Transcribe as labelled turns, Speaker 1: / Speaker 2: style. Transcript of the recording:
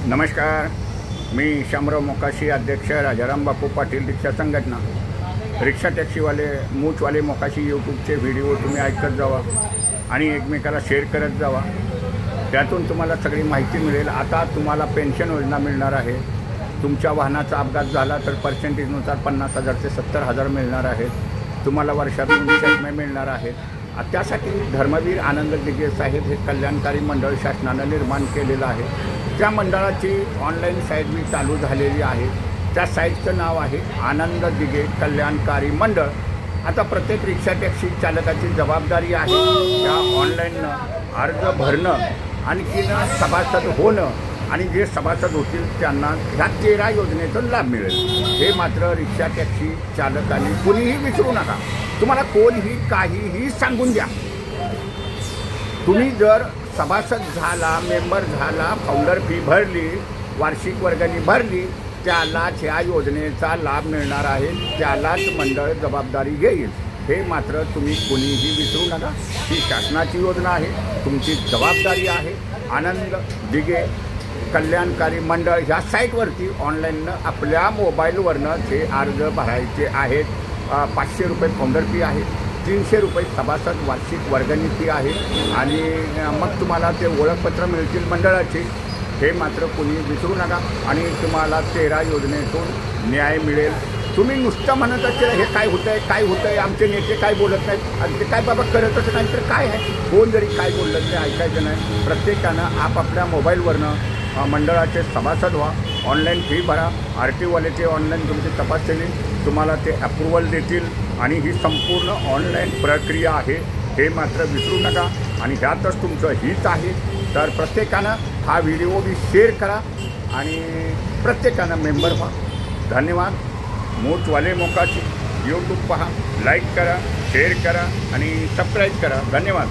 Speaker 1: नमस्कार, मी शामराव मोकाशी, अध्यक्ष राजाराम बापू पाटील रिक्षा संघटना। रिक्षा टॅक्सीवाले मूचवाले मोकाशी यूट्यूबचे व्हिडिओ तुम्ही ऐकत जावा आणि एकमेकाला शेअर करत जावा। त्यातून तुम्हाला सगळी माहिती मिळेल। आता तुम्हाला पेन्शन योजना मिळणार आहे। तुमच्या वाहनाचा अपघात झाला तर पर्सेंटेजनुसार 50,000 ते 70,000 मिळणार आहेत। तुम्हाला वर्षातून 20 मिळणार आहेत। त्यासाठी धर्मवीर आनंद दिघे साहेब हे कल्याणकारी मंडळ शासनाने निर्माण केलेलं आहे। त्या मंडळाची ऑनलाईन साईट मी चालू झालेली आहे। त्या साईटचं नाव आहे आनंद दिघे कल्याणकारी मंडळ। आता प्रत्येक रिक्षा टॅक्सी चालकाची जबाबदारी आहे त्या ऑनलाईन अर्ज भरणं, आणखीन सभासद होणं, आणि जे सभासद होतील त्यांना ह्या 13 योजनेचा लाभ मिळेल। हे मात्र रिक्षा टॅक्सी चालकांनी कोणीही विसरू नका। तुम्हाला कोणीही काहीही सांगून द्या, तुम्ही जर सभासद झाला, मेंबर झाला, फाउंडर फी भरली, वार्षिक वर्गणी भरली, त्यालाच ह्या योजनेचा लाभ मिळणार आहे। त्यालाच मंडळ जबाबदारी घेईल। हे मात्र तुम्ही कोणीही विसरू नका। ही शासनाची योजना आहे, तुमची जबाबदारी आहे। आनंद दिघे कल्याणकारी मंडळ ह्या साईटवरती ऑनलाईन आपल्या मोबाईलवरनं हे अर्ज भरायचे आहेत। 500 रुपये फाउंडर फी आहे, 300 रुपये सभासद वार्षिक वर्गणी फी आहे, आणि मग तुम्हाला ते ओळखपत्र मिळतील मंडळाचे। हे मात्र कोणी विसरू नका, आणि तुम्हाला 13 योजनेतून न्याय मिळेल। तुम्ही नुसतं म्हणत असेल हे काय होतं आहे, आमचे नेते काय बोलत नाहीत, आणि ते काय बाबा करतच नाही तर काय आहे, कोण जरी काय बोललं ते ऐकायचं नाही। प्रत्येकानं आपापल्या मोबाईलवरनं मंडळाचे सभासद व्हा, ऑनलाईन फी भरा, RTOवाले ते ऑनलाईन तुमची तपासणी तुम्हाला ते अप्रूव्हल देतील, आणि ही संपूर्ण ऑनलाईन प्रक्रिया आहे। हे मात्र विसरू नका, आणि ह्यातच तुमचं हित आहे। तर प्रत्येकानं हा व्हिडिओ बी शेअर करा आणि प्रत्येकानं मेंबर व्हा। धन्यवाद। मूचवाले मोकाशी यूट्यूब पहा, लाईक करा, शेअर करा आणि सबस्क्राईब करा। धन्यवाद।